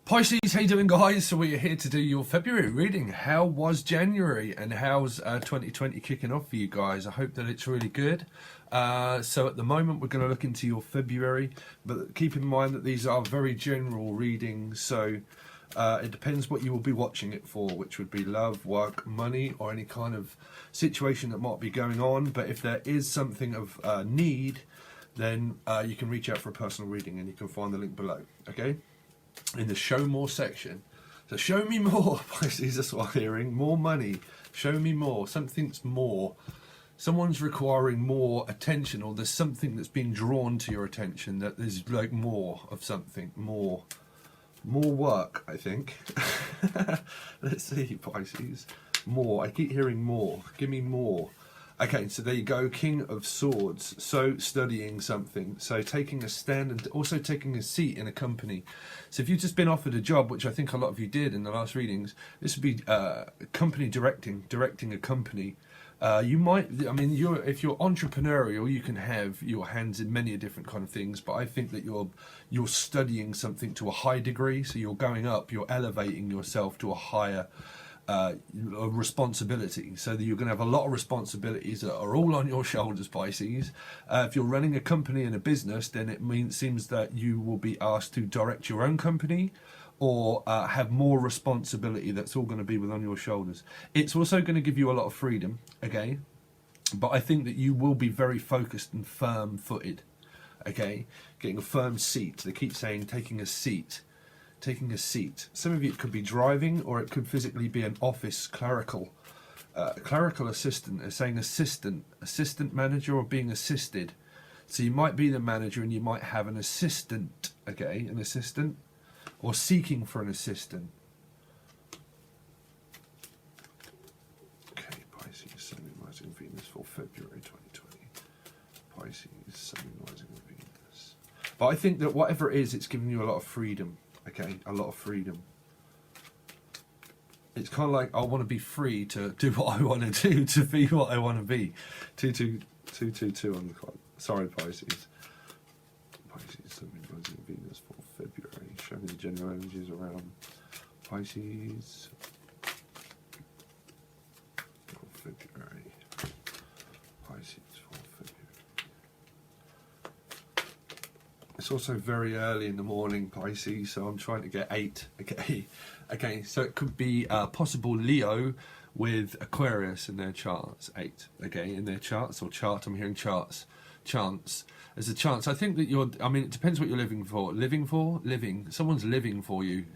Pisces, how you doing, guys? So we are here to do your February reading. How was January and how's 2020 kicking off for you guys? I hope that it's really good. So at the moment we're going to look into your February, but keep in mind that these are very general readings, so it depends what you will be watching it for, which would be love, work, money, or any kind of situation that might be going on. But if there is something of need, then you can reach out for a personal reading, and you can find the link below, okay? In the show more section. So show me more, Pisces, that's what I'm hearing. More money, show me more, something's more. Someone's requiring more attention, or there's something that's being drawn to your attention, that there's like more of something, more work, I think. Let's see, Pisces. More, I keep hearing more, give me more. Okay, so there you go, King of Swords. So studying something, so taking a stand, and also taking a seat in a company. So if you've just been offered a job, which I think a lot of you did in the last readings, this would be company directing a company. You might, I mean, if you're entrepreneurial, you can have your hands in many different kind of things, but I think that you're studying something to a high degree, so you're going up, you're elevating yourself to a higher responsibility, so that you're going to have a lot of responsibilities that are all on your shoulders, Pisces. If you're running a company and a business, then it seems that you will be asked to direct your own company, or have more responsibility that's all going to be on your shoulders. It's also going to give you a lot of freedom, okay, but I think that you will be very focused and firm-footed, okay, getting a firm seat. They keep saying taking a seat. Taking a seat. Some of you, it could be driving, or it could physically be an office clerical assistant. They're saying assistant manager, or being assisted. So you might be the manager and you might have an assistant, okay, an assistant, or seeking for an assistant. Okay, Pisces, Sun, Rising, Venus for February 2020. Pisces, Sun, Rising, Venus. But I think that whatever it is, it's giving you a lot of freedom. Okay, a lot of freedom. It's kind of like, I want to be free to do what I want to do, to be what I want to be. 222 on the clock. Sorry, Pisces. Pisces, Sun, Rising, Venus for February. Show me the general energies around Pisces for February. Pisces for February. It's also very early in the morning, Pisces, so I'm trying to get 8. Okay, so it could be possible Leo with Aquarius in their charts. 8, okay, in their charts, or chart, I'm hearing charts. Chance. There's a chance. I think that I mean, it depends what you're living for. Living. Someone's living for you.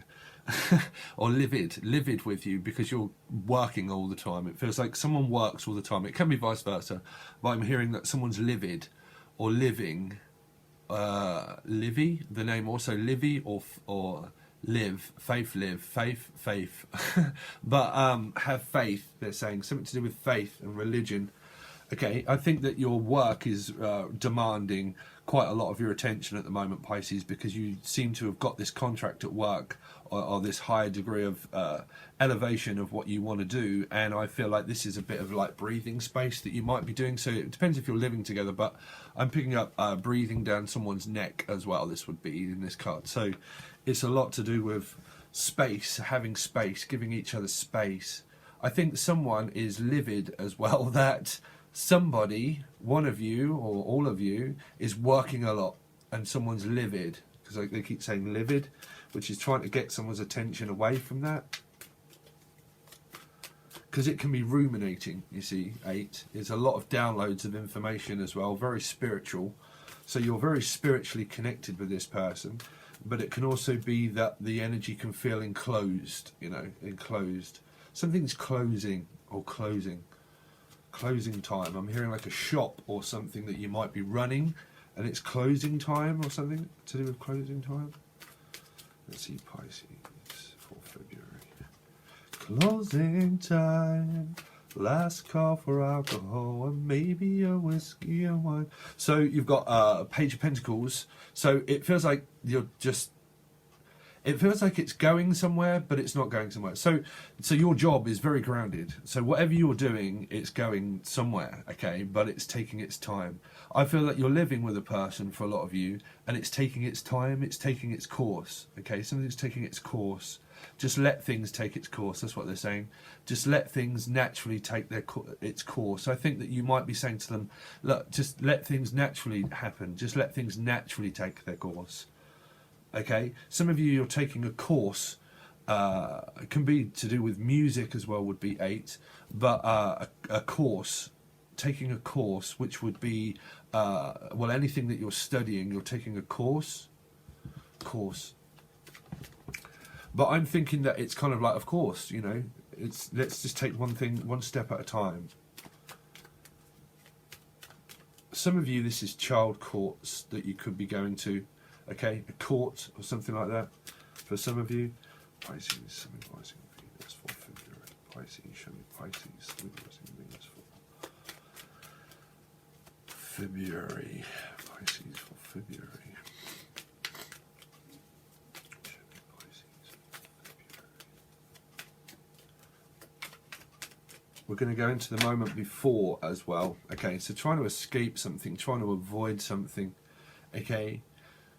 Or livid with you, because you're working all the time. It feels like someone works all the time. It can be vice versa, but I'm hearing that someone's livid or living. Livy, the name also Livy, or live, faith, but have faith. They're saying something to do with faith and religion. Okay, I think that your work is demanding quite a lot of your attention at the moment, Pisces, because you seem to have got this contract at work, or this higher degree of elevation of what you want to do, and I feel like this is a bit of like breathing space that you might be doing. So it depends if you're living together, but I'm picking up breathing down someone's neck as well. This would be in this card, so it's a lot to do with space, having space, giving each other space. I think someone is livid as well, that somebody, one of you or all of you, is working a lot, and someone's livid, because they keep saying livid, which is trying to get someone's attention away from that, because it can be ruminating. You see, 8 is a lot of downloads of information as well, very spiritual, so you're very spiritually connected with this person, but it can also be that the energy can feel enclosed, you know, enclosed. Something's closing, or closing time. I'm hearing like a shop or something that you might be running, and it's closing time, or something to do with closing time. Let's see, Pisces for February. Closing time, last call for alcohol, and maybe a whiskey and wine. So you've got Page of Pentacles, so it feels like you're just, it feels like it's going somewhere, but it's not going somewhere. So your job is very grounded. So whatever you're doing, it's going somewhere, okay? But it's taking its time. I feel that you're living with a person for a lot of you, and it's taking its time, it's taking its course, okay? Something's taking its course. Just let things take its course. That's what they're saying. Just let things naturally take its course. I think that you might be saying to them, look, just let things naturally happen. Just let things naturally take their course. Okay, some of you, you're taking a course. It can be to do with music as well, would be 8, but a course, taking a course, which would be well, anything that you're studying, you're taking a course. But I'm thinking that it's kind of like, of course, you know, it's let's just take one thing, one step at a time. Some of you, this is child courts that you could be going to. Okay, a court or something like that. For some of you, Pisces, something rising Venus for February. Pisces, show me Pisces, something rising Venus for February. Pisces for February. Show me Pisces for February. We're going to go into the moment before as well. Okay, so trying to escape something, trying to avoid something. Okay.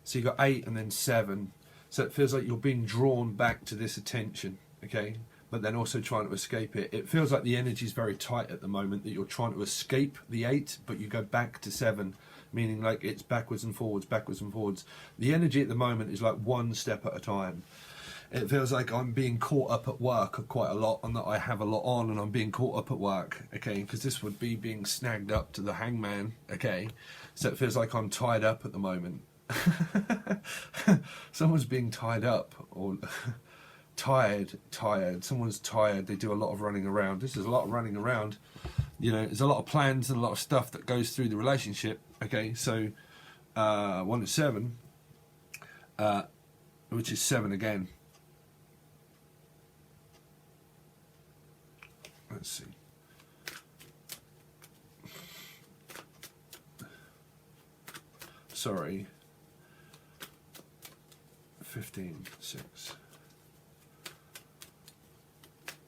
So you got 8 and then 7. So it feels like you're being drawn back to this attention, okay? But then also trying to escape it. It feels like the energy is very tight at the moment, that you're trying to escape the 8, but you go back to 7, meaning like it's backwards and forwards, backwards and forwards. The energy at the moment is like one step at a time. It feels like I'm being caught up at work quite a lot, and that I have a lot on and I'm being caught up at work, okay? Because this would be being snagged up to the hangman, okay? So it feels like I'm tied up at the moment. Someone's being tied up, or tired, someone's tired, they do a lot of running around. This is a lot of running around, you know, there's a lot of plans and a lot of stuff that goes through the relationship, okay? So 1 is 7, which is 7 again. Let's see. Sorry. 15, 6.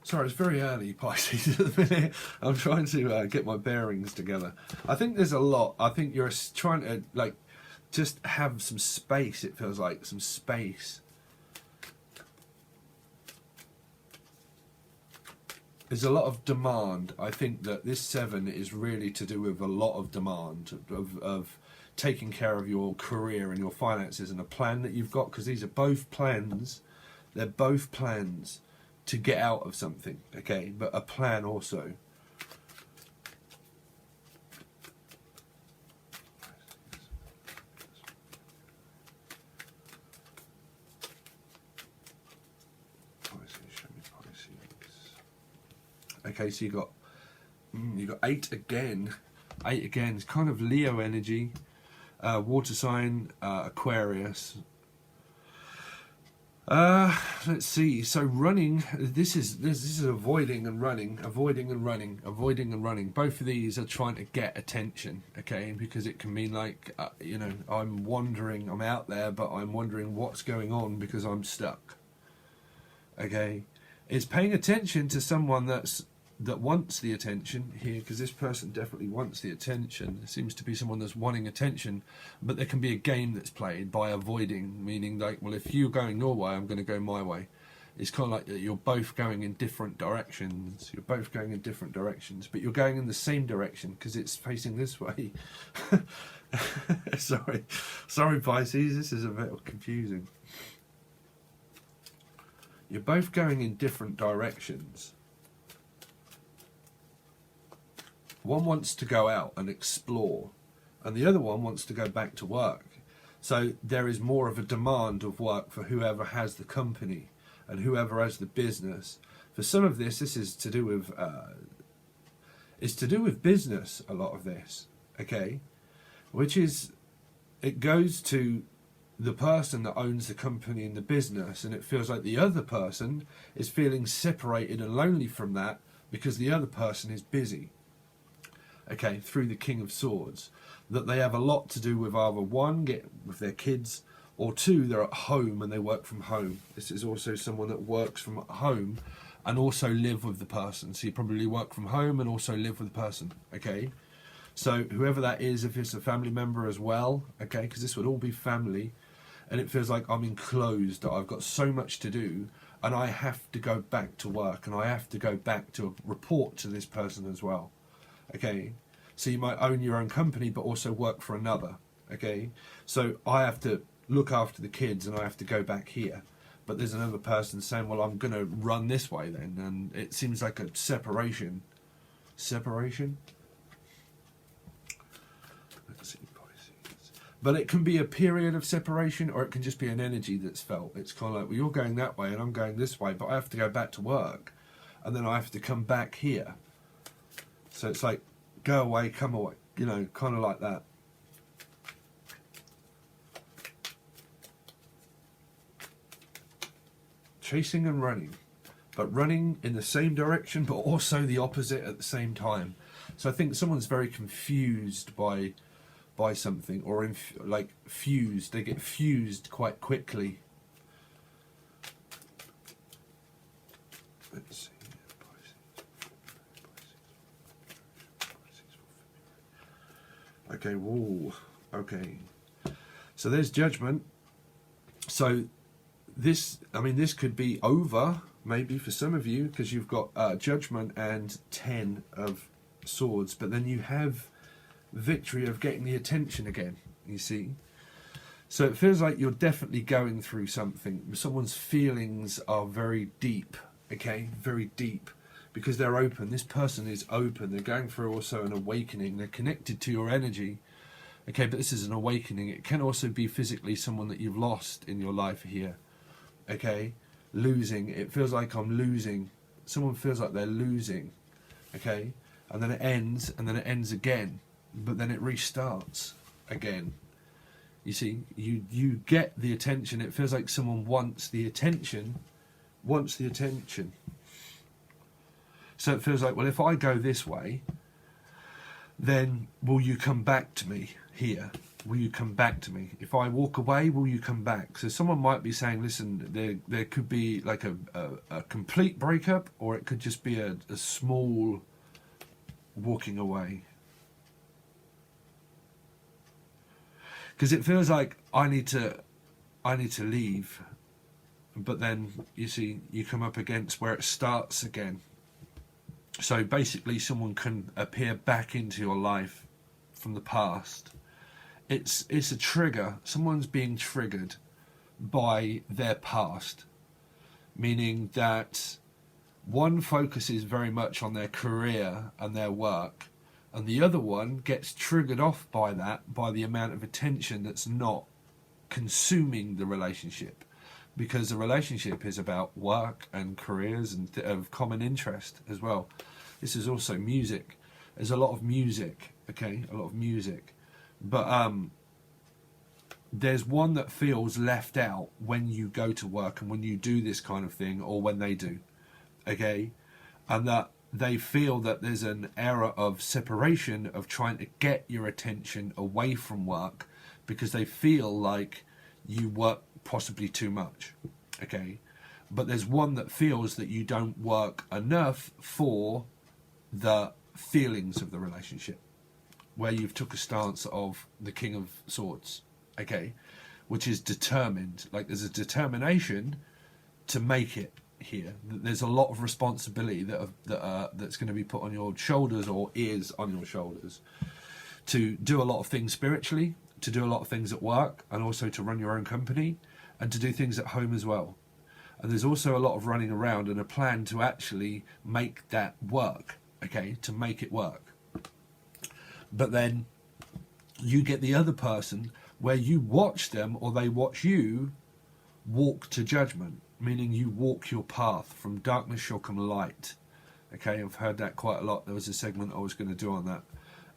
Sorry, it's very early, Pisces, at the minute. I'm trying to get my bearings together. I think there's a lot. I think you're trying to, like, just have some space, it feels like, some space. There's a lot of demand. I think that this 7 is really to do with a lot of demand, of taking care of your career and your finances and a plan that you've got, because these are both plans. They're both plans to get out of something, okay? But a plan also. Okay, so you got 8 again. 8 again. It's kind of Leo energy. Water sign, Aquarius. Let's see. So running. This is avoiding and running, avoiding and running, avoiding and running. Both of these are trying to get attention. Okay, because it can mean like you know, I'm wandering. I'm out there, but I'm wondering what's going on because I'm stuck. Okay, it's paying attention to someone that wants the attention here, because this person definitely wants the attention. It seems to be someone that's wanting attention, but there can be a game that's played by avoiding, meaning like, well, if you're going your way, I'm going to go my way. It's kind of like you're both going in different directions. You're both going in different directions, but you're going in the same direction because it's facing this way. Sorry, Pisces, this is a bit confusing. You're both going in different directions. One wants to go out and explore, and the other one wants to go back to work. So there is more of a demand of work for whoever has the company and whoever has the business. For some of this is to do with business. A lot of this, okay, which is, it goes to the person that owns the company and the business, and it feels like the other person is feeling separated and lonely from that because the other person is busy. Okay, through the King of Swords, that they have a lot to do with either one, get with their kids, Or 2, they're at home and they work from home. This is also someone that works from home and also live with the person. So you probably work from home and also live with the person, okay? So whoever that is, if it's a family member as well, okay, because this would all be family, and it feels like I'm enclosed, that I've got so much to do, and I have to go back to work, and I have to go back to report to this person as well, okay? So you might own your own company, but also work for another, okay? So I have to look after the kids, and I have to go back here. But there's another person saying, well, I'm going to run this way then. And it seems like a separation. Separation? Let's see, Pisces. But it can be a period of separation, or it can just be an energy that's felt. It's kind of like, well, you're going that way and I'm going this way, but I have to go back to work. And then I have to come back here. So it's like, go away, come away. You know, kind of like that. Chasing and running, but running in the same direction, but also the opposite at the same time. So I think someone's very confused by something, or like fused. They get fused quite quickly. Let's see. Okay. Whoa. Okay. So there's Judgment. So this, I mean, this could be over, maybe for some of you, because you've got Judgment and 10 of Swords, but then you have Victory of getting the attention again, you see. So it feels like you're definitely going through something. Someone's feelings are very deep, okay, very deep, because they're open. This person is open. They're going through also an awakening. They're connected to your energy, okay, but this is an awakening. It can also be physically someone that you've lost in your life here. Okay, losing. It feels like I'm losing. Someone feels like they're losing. Okay, and then it ends, and then it ends again, but then it restarts again. You see, you get the attention. It feels like someone wants the attention, So it feels like, well, if I go this way, then will you come back to me here? Will you come back to me? If I walk away, will you come back? So someone might be saying, listen, there could be like a complete breakup, or it could just be a small walking away. Because it feels like I need to leave, but then you see, you come up against where it starts again. So basically someone can appear back into your life from the past. It's a trigger. Someone's being triggered by their past, meaning that one focuses very much on their career and their work, and the other one gets triggered off by that, by the amount of attention that's not consuming the relationship, because the relationship is about work and careers and of common interest as well. This is also music. There's a lot of music, okay, a lot of music. But there's one that feels left out when you go to work and when you do this kind of thing, or when they do, okay? And that they feel that there's an era of separation, of trying to get your attention away from work, because they feel like you work possibly too much, okay? But there's one that feels that you don't work enough for the feelings of the relationship, where you've took a stance of the King of Swords, okay, which is determined. Like, there's a determination to make it here. There's a lot of responsibility that's going to be put on your shoulders, or is on your shoulders, to do a lot of things spiritually, to do a lot of things at work, and also to run your own company, and to do things at home as well. And there's also a lot of running around and a plan to actually make that work, okay, to make it work. But then you get the other person where you watch them, or they watch you, walk to judgment, meaning you walk your path. From darkness shall come light. Okay, I've heard that quite a lot. There was a segment I was going to do on that,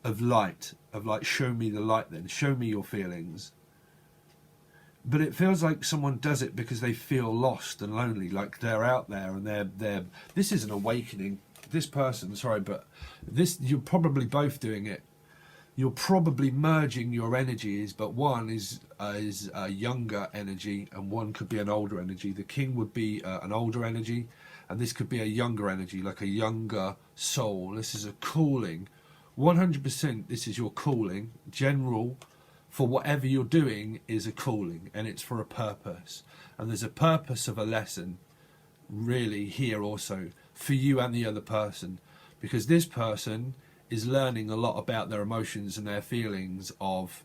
of light, show me the light then, show me your feelings. But it feels like someone does it because they feel lost and lonely, like they're out there and they're this is an awakening. This person, sorry, but this, you're probably both doing it you're probably merging your energies, but one is a younger energy and one could be an older energy. The king would be an older energy, and this could be a younger energy, like a younger soul. This is a calling. 100% this is your calling. General, for whatever you're doing, is a calling, and it's for a purpose. And there's a purpose of a lesson, really, here also, for you and the other person. Because this person is learning a lot about their emotions and their feelings of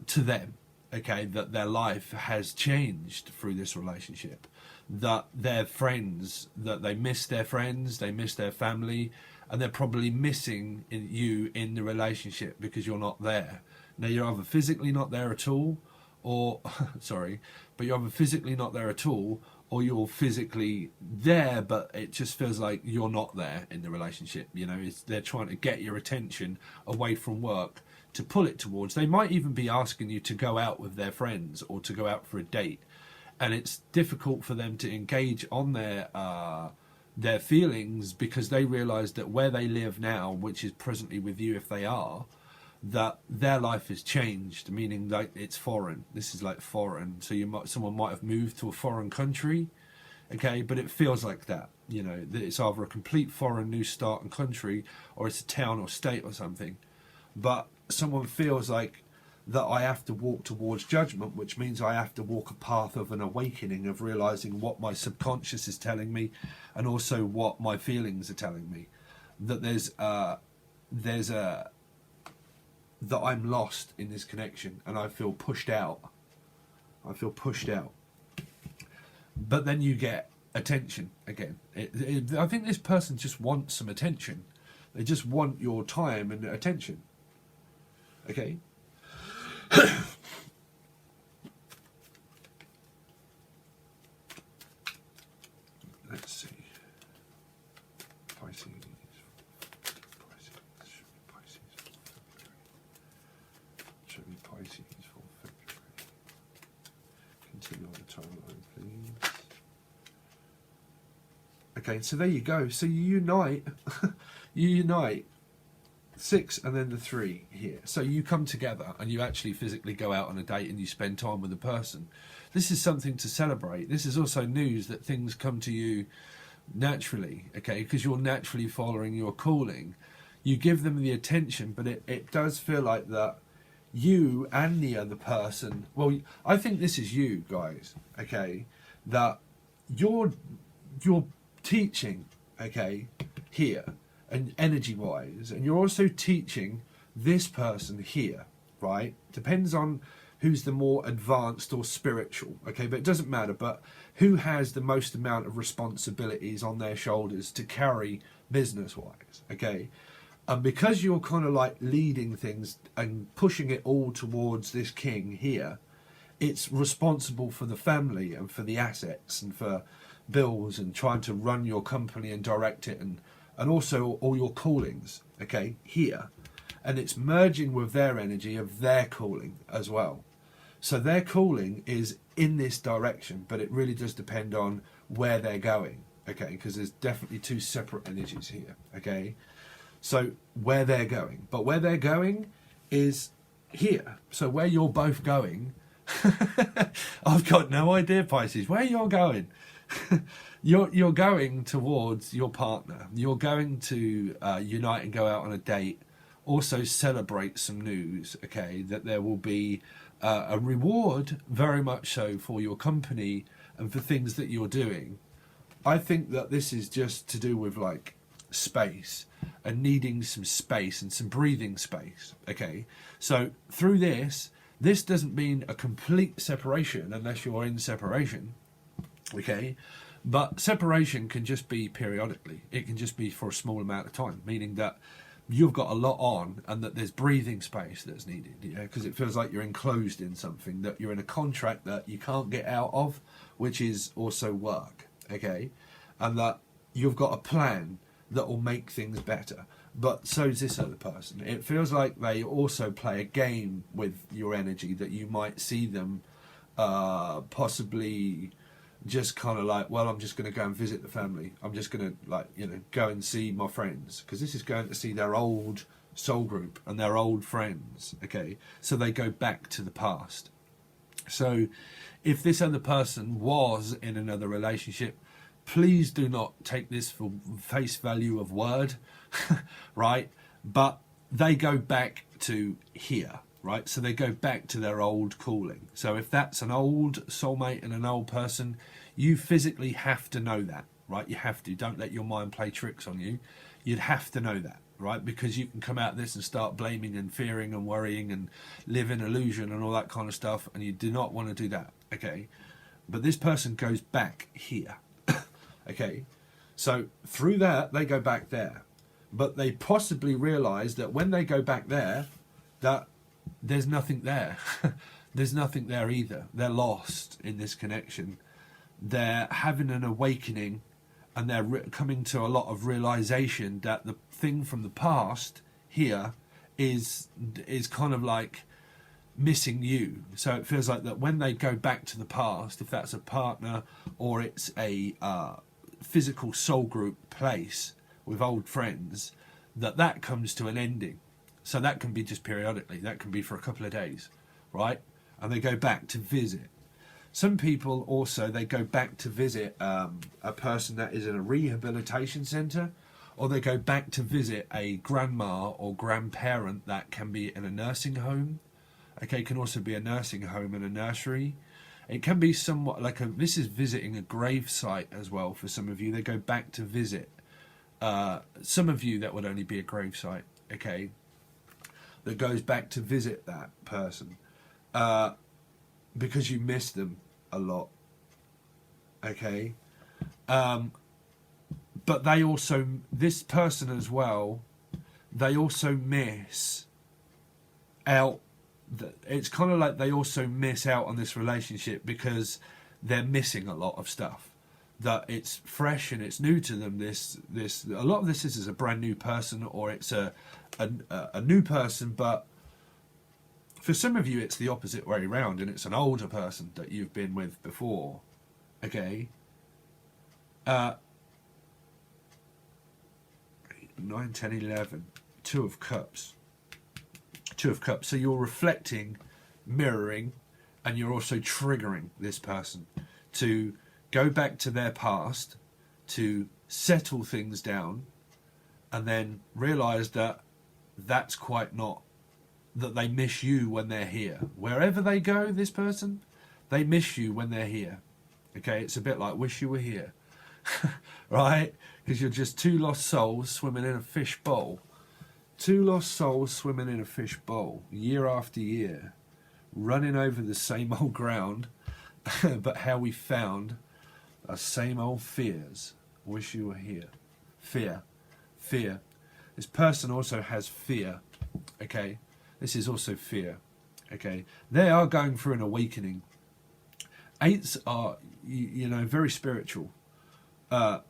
to them, okay, that their life has changed through this relationship, that their friends, that they miss their friends, they miss their family, and they're probably missing you in the relationship because you're not there. Now, you're either physically not there at all, or sorry, but you're either physically not there at all, or you're physically there, but it just feels like you're not there in the relationship. You know, they're trying to get your attention away from work to pull it towards. They might even be asking you to go out with their friends or to go out for a date, and it's difficult for them to engage on their feelings because they realise that where they live now, which is presently with you if they are, that their life has changed, meaning like it's foreign. This is like foreign. So someone might have moved to a foreign country, okay, but it feels like that. You know, that it's either a complete foreign new start and country, or it's a town or state or something. But someone feels like that I have to walk towards judgment, which means I have to walk a path of an awakening, of realizing what my subconscious is telling me, and also what my feelings are telling me. That that I'm lost in this connection and I feel pushed out. I feel pushed out. But then you get attention again. I think this person just wants some attention. They just want your time and attention. Okay? Let's see. Pisces. Pisces for February. Continue on the timeline, please. Okay, so there you go. So you unite, you unite 6 and then the 3 here. So you come together and you actually physically go out on a date and you spend time with a person. This is something to celebrate. This is also news that things come to you naturally, okay, because you're naturally following your calling. You give them the attention, but it does feel like that you and the other person, well, I think this is you guys, okay, that you're teaching, okay, here, and energy wise, and you're also teaching this person here, right? Depends on who's the more advanced or spiritual, okay, but it doesn't matter, but who has the most amount of responsibilities on their shoulders to carry business wise, okay? And because you're kind of like leading things and pushing it all towards this king here, it's responsible for the family and for the assets and for bills and trying to run your company and direct it, and also all your callings, okay, here. And it's merging with their energy of their calling as well. So their calling is in this direction, but it really does depend on where they're going, okay, because there's definitely 2 separate energies here, okay. So where they're going, but where they're going is here. So where you're both going, I've got no idea, Pisces, where you're going. You're going towards your partner. You're going to unite and go out on a date. Also celebrate some news, okay, that there will be a reward, very much so, for your company and for things that you're doing. I think that this is just to do with like space and needing some space and some breathing space, okay. So through this doesn't mean a complete separation unless you're in separation, okay, but separation can just be periodically. It can just be for a small amount of time, meaning that you've got a lot on and that there's breathing space that's needed, yeah, because it feels like you're enclosed in something, that you're in a contract that you can't get out of, which is also work, okay, and that you've got a plan that will make things better. But so is this other person. It feels like they also play a game with your energy, that you might see them possibly just kind of like, well, I'm just going to go and visit the family. I'm just going to, like, you know, go and see my friends, because this is going to see their old soul group and they're old friends, okay? So they go back to the past. So if this other person was in another relationship, please do not take this for face value of word, right? But they go back to here, right? So they go back to their old calling. So if that's an old soulmate and an old person, you physically have to know that, right? You have to. Don't let your mind play tricks on you. You'd have to know that, right? Because you can come out of this and start blaming and fearing and worrying and live in illusion and all that kind of stuff, and you do not want to do that, okay? But this person goes back here, okay? So through that, they go back there. But they possibly realise that when they go back there, that there's nothing there. There's nothing there either. They're lost in this connection. They're having an awakening, and they're coming to a lot of realization that the thing from the past here is kind of like missing you. So it feels like that when they go back to the past, if that's a partner or it's a physical soul group place with old friends, that comes to an ending. So that can be just periodically. That can be for a couple of days, right? And they go back to visit. Some people also, they go back to visit a person that is in a rehabilitation centre, or they go back to visit a grandma or grandparent that can be in a nursing home. Okay, it can also be a nursing home and a nursery. It can be somewhat like this is visiting a grave site as well for some of you. They go back to visit. Some of you that would only be a grave site, okay, that goes back to visit that person because you miss them a lot, okay. But they also, this person as well, they also miss out. It's kind of like they also miss out on this relationship because they're missing a lot of stuff. That it's fresh and it's new to them. This a lot of this is a brand new person, or it's a new person, but for some of you it's the opposite way around, and it's an older person that you've been with before, okay. 9, 10, 11, Two of Cups. So you're reflecting, mirroring, and you're also triggering this person to go back to their past, to settle things down, and then realise that that's quite not, that they miss you when they're here. Wherever they go, this person, they miss you when they're here. Okay, it's a bit like wish you were here, right? Because you're just two lost souls swimming in a fish bowl. Two lost souls swimming in a fish bowl, year after year, running over the same old ground, but how we found our same old fears. Wish you were here. Fear. This person also has fear, okay? This is also fear, okay? They are going through an awakening. Eights are, you know, very spiritual, but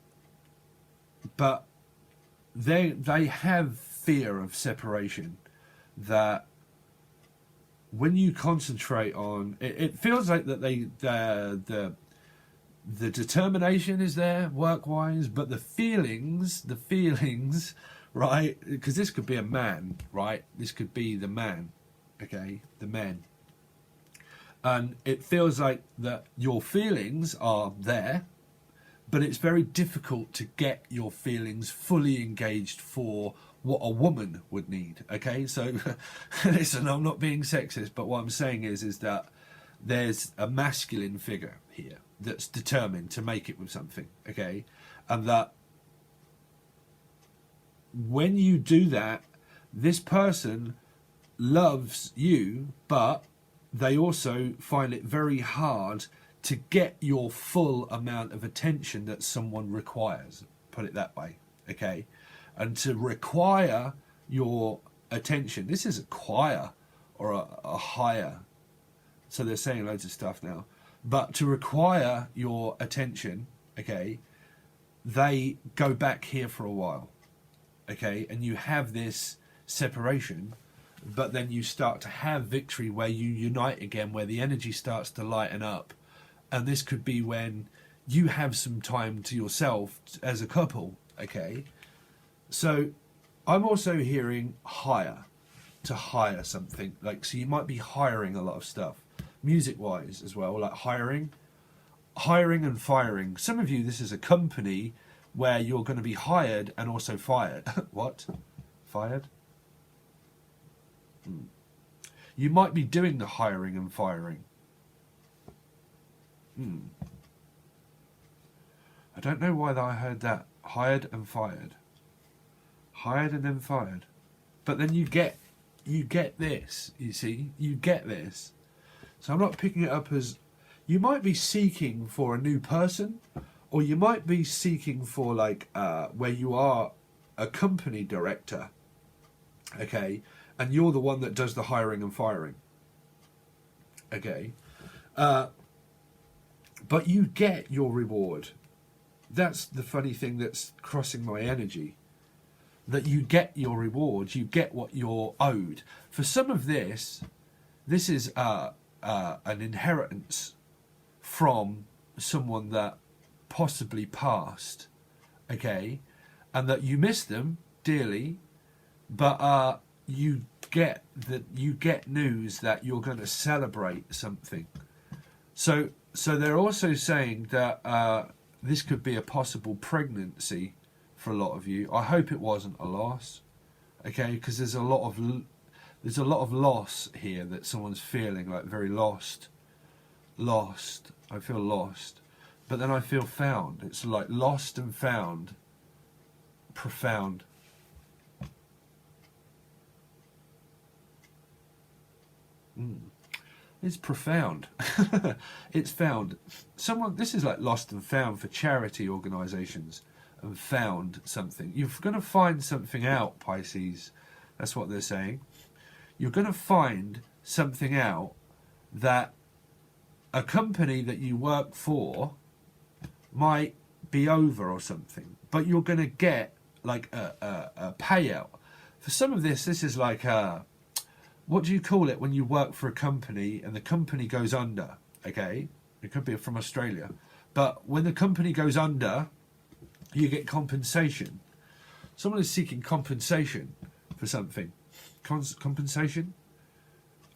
they have fear of separation, that when you concentrate on it, it feels like that the determination is there work-wise, but the feelings, right? Because this could be a man, right? This could be the man, okay? The men. And it feels like that your feelings are there, but it's very difficult to get your feelings fully engaged for what a woman would need, okay? So, listen, I'm not being sexist, but what I'm saying is that there's a masculine figure here that's determined to make it with something, okay? And that when you do that, this person loves you, but they also find it very hard to get your full amount of attention that someone requires, put it that way, okay? And to require your attention, this is a choir or a higher, so they're saying loads of stuff now, but to require your attention, okay, they go back here for a while, okay, and you have this separation, but then you start to have victory where you unite again, where the energy starts to lighten up. And this could be when you have some time to yourself as a couple, okay? So I'm also hearing hire, to hire something. Like, so you might be hiring a lot of stuff, music-wise as well, like hiring and firing. Some of you, this is a company where you're going to be hired and also fired. What? Fired? You might be doing the hiring and firing. I don't know why I heard that. Hired and fired. Hired and then fired. But then you get this, you see? You get this. So I'm not picking it up as... You might be seeking for a new person, or you might be seeking for, like, where you are a company director, okay? And you're the one that does the hiring and firing, okay? But you get your reward. That's the funny thing that's crossing my energy. That you get your reward, you get what you're owed. For some of this is an inheritance from someone that possibly passed, okay? And that you miss them dearly, but you get news that you're going to celebrate something. So they're also saying that this could be a possible pregnancy for a lot of you. I hope it wasn't a loss, okay? Because there's a lot of loss here that someone's feeling, like very lost. I feel lost, but then I feel found. It's like lost and found. Profound. It's profound. It's found. This is like lost and found for charity organisations, and found something. You're going to find something out, Pisces. That's what they're saying. You're going to find something out that a company that you work for might be over or something, but you're going to get like a payout. For some of this is like what do you call it when you work for a company and the company goes under, okay? It could be from Australia. But when the company goes under, you get compensation. Someone is seeking compensation for something. Compensation?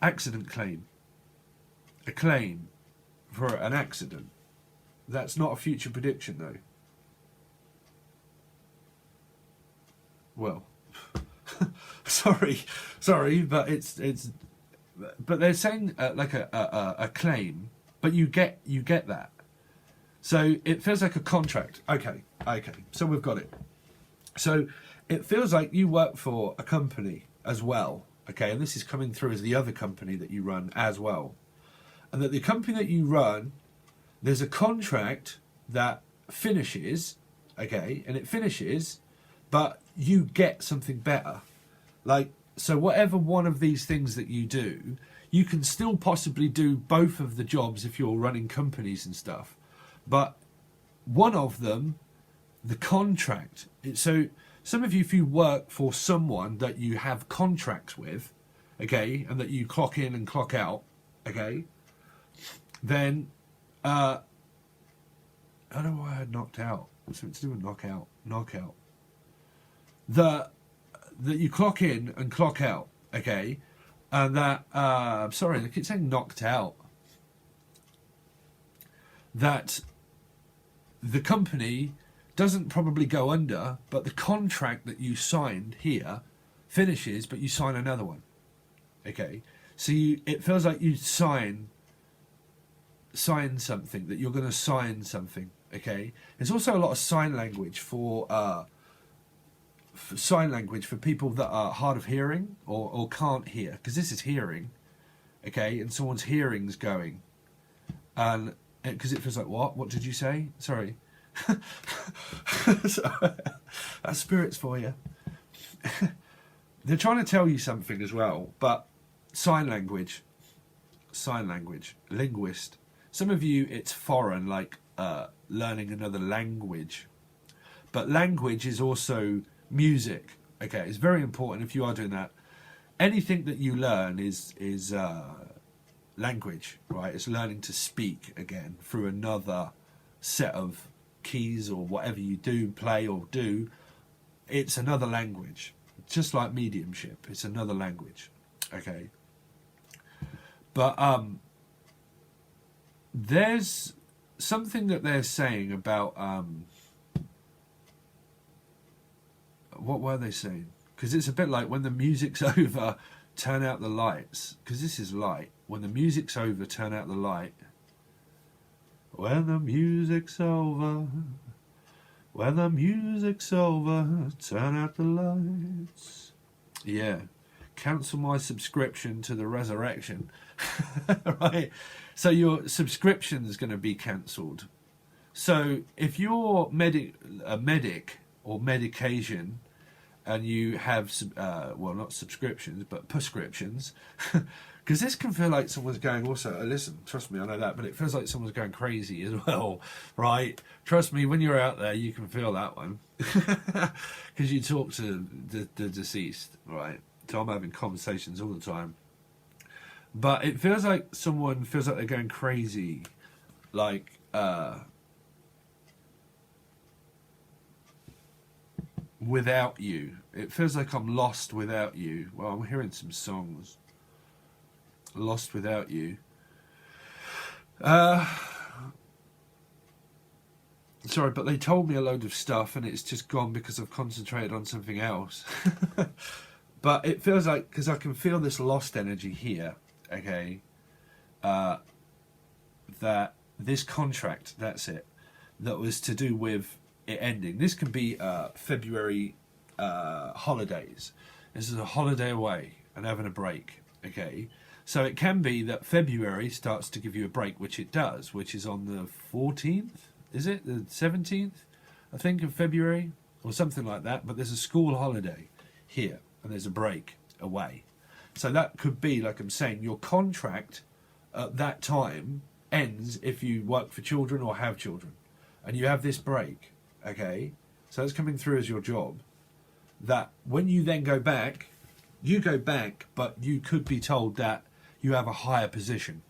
Accident claim. A claim for an accident. That's not a future prediction, though. Well, sorry, but but they're saying like a claim, but you get that. So it feels like a contract. Okay. So we've got it. So it feels like you work for a company as well. Okay, and this is coming through as the other company that you run as well. And that the company that you run, there's a contract that finishes, okay, and it finishes, but you get something better. Like, so whatever one of these things that you do, you can still possibly do both of the jobs if you're running companies and stuff. But one of them, the contract, so some of you, if you work for someone that you have contracts with, okay, and that you clock in and clock out, okay, then I don't know why I had knocked out. Something to do with knockout. That you clock in and clock out, okay, and that sorry, I keep saying knocked out. That the company doesn't probably go under, but the contract that you signed here finishes, but you sign another one, okay. So it feels like you sign something, that you're going to sign something, okay. There's also a lot of sign language for people that are hard of hearing or can't hear, because this is hearing, okay, and someone's hearing's going, and because it feels like, what did you say? Sorry. So, that's spirits for you. They're trying to tell you something as well, but sign language, linguist. Some of you, it's foreign, like learning another language, but language is also music, okay. It's very important if you are doing that. Anything that you learn is language, right? It's learning to speak again through another set of keys or whatever you do, play or do. It's another language. just like mediumship. It's another language, okay? But there's something that they're saying about what were they saying? Because it's a bit like when the music's over, turn out the lights. Because this is light. When the music's over, turn out the light. When the music's over, when the music's over, turn out the lights. Yeah. Cancel my subscription to the resurrection. Right? So your subscription is going to be cancelled. So if you're a medic or medication, and you have, well, not subscriptions, but prescriptions, because this can feel like someone's going, also, listen, trust me, I know that, but it feels like someone's going crazy as well, right? Trust me, when you're out there, you can feel that one, because you talk to the deceased, right? So I'm having conversations all the time. But it feels like someone feels like they're going crazy, like, without you. It feels like I'm lost without you. Well, I'm hearing some songs. Lost without you. Sorry, but they told me a load of stuff and it's just gone because I've concentrated on something else. But it feels like, because I can feel this lost energy here, okay, that this contract, that's it, that was to do with it ending. This can be February holidays. This is a holiday away and having a break, okay? So it can be that February starts to give you a break, which it does, which is on the 14th, is it? The 17th, I think, of February, or something like that. But there's a school holiday here, and there's a break away. So that could be, like I'm saying, your contract at that time ends if you work for children or have children, and you have this break, okay? So it's coming through as your job. That when you then go back, you go back, but you could be told that you have a higher position.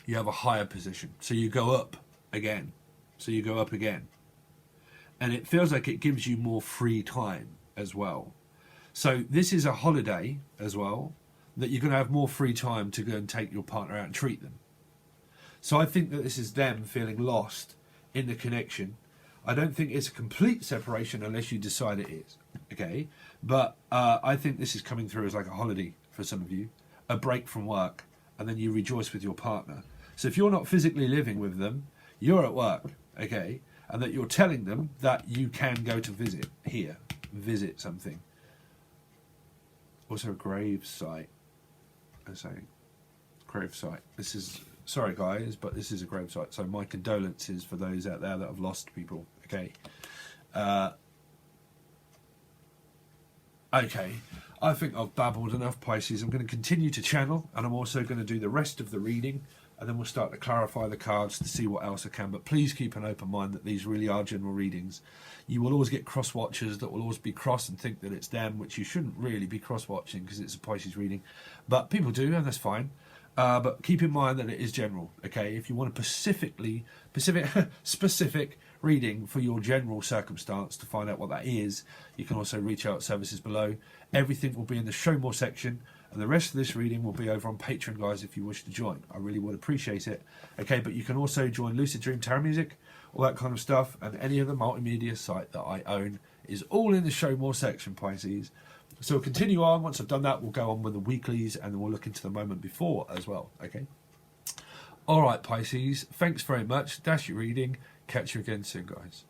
You have a higher position. So you go up again. So you go up again. And it feels like it gives you more free time as well. So this is a holiday as well, that you're going to have more free time to go and take your partner out and treat them. So I think that this is them feeling lost in the connection. I don't think it's a complete separation unless you decide it is, okay? But I think this is coming through as like a holiday for some of you, a break from work, and then you rejoice with your partner. So if you're not physically living with them, you're at work, okay? And that you're telling them that you can go to visit here, visit something. Also a grave site, I'm saying. Grave site. This is, sorry guys, but this is a grave site. So my condolences for those out there that have lost people, okay? Okay, I think I've babbled enough, Pisces. I'm going to continue to channel, and I'm also going to do the rest of the reading, and then we'll start to clarify the cards to see what else I can. But please keep an open mind that these really are general readings. You will always get cross-watchers that will always be cross and think that it's them, which you shouldn't really be cross-watching because it's a Pisces reading. But people do, and that's fine. But keep in mind that it is general, okay? If you want a specific reading for your general circumstance to find out what that is, you can also reach out services below. Everything will be in the show more section, and the rest of this reading will be over on Patron, guys, if you wish to join. I really would appreciate it, okay? But you can also join Lucid Dream Tarot Music, all that kind of stuff, and any other multimedia site that I own is all in the show more section, Pisces. So we'll continue on. Once I've done that, we'll go on with the weeklies, and then we'll look into the moment before as well, okay? All right, Pisces, thanks very much. That's your reading. Catch you again soon, guys.